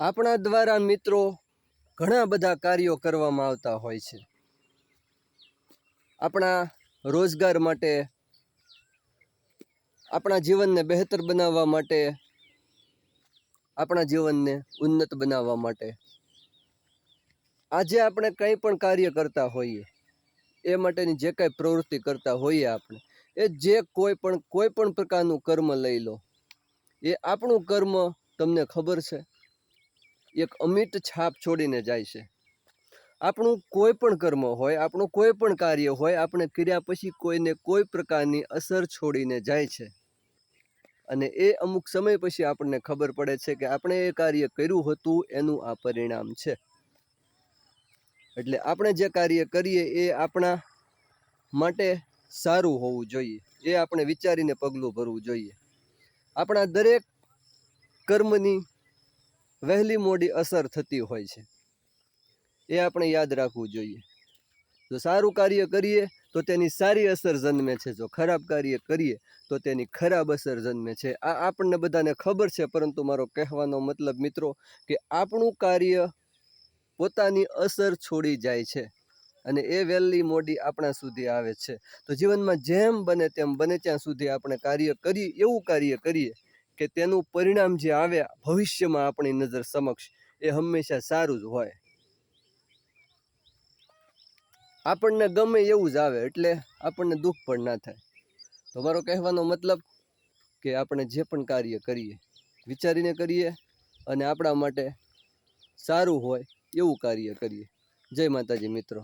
આપણા દ્વારા મિત્રો ઘણા બધા કાર્યો કરવામાં આવતા હોય છે. આપણા રોજગાર માટે, આપણા જીવનને બહેતર બનાવવા માટે, આપણા જીવનને ઉન્નત બનાવવા માટે આજે આપણે કંઈ પણ કાર્ય કરતા હોઈએ, એ માટેની જે કાંઈ પ્રવૃત્તિ કરતા હોઈએ આપણે, એ જે કોઈ પણ પ્રકારનું કર્મ લઈ લો, એ આપણું કર્મ તમને ખબર છે એક અમિટ છાપ છોડીને જાય છે. આપણું કોઈ પણ કર્મ હોય, આપણું કોઈ પણ કાર્ય હોય, આપણે કર્યા પછી કોઈને કોઈ પ્રકારની અસર છોડીને જાય છે. અને એ અમુક સમય પછી આપણને ખબર પડે છે કે આપણે એ કાર્ય કર્યું હતું એનું આ પરિણામ છે. એટલે આપણે જે કાર્ય કરીએ એ આપણા માટે સારું હોવું જોઈએ, એ આપણે વિચારીને પગલું ભરવું જોઈએ. આપણા દરેક કર્મની વહેલી મોડી અસર થતી હોય છે, એ આપણે યાદ રાખવું જોઈએ. જો સારું કાર્ય કરીએ તો તેની સારી અસર જન્મે છે, જો ખરાબ કાર્ય કરીએ તો તેની ખરાબ અસર જન્મે છે. આ આપણને બધાને ખબર છે, પરંતુ મારો કહેવાનો મતલબ મિત્રો કે આપણું કાર્ય પોતાની અસર છોડી જાય છે અને એ વહેલી મોડી આપણા સુધી આવે છે. તો જીવનમાં જેમ બને તેમ બને ત્યાં સુધી આપણે કાર્ય કરીએ, એવું કાર્ય કરીએ કે તેનું પરિણામ જે આવે ભવિષ્યમાં આપણી નજર સમક્ષ, એ હંમેશા સારું જ હોય. આપણને ગમે એવું જ આવે, એટલે આપણને દુઃખ પણ ના થાય. તો મારો કહેવાનો મતલબ કે આપણે જે પણ કાર્ય કરીએ વિચારીને કરીએ અને આપણા માટે સારું હોય એવું કાર્ય કરીએ. જય માતાજી મિત્રો.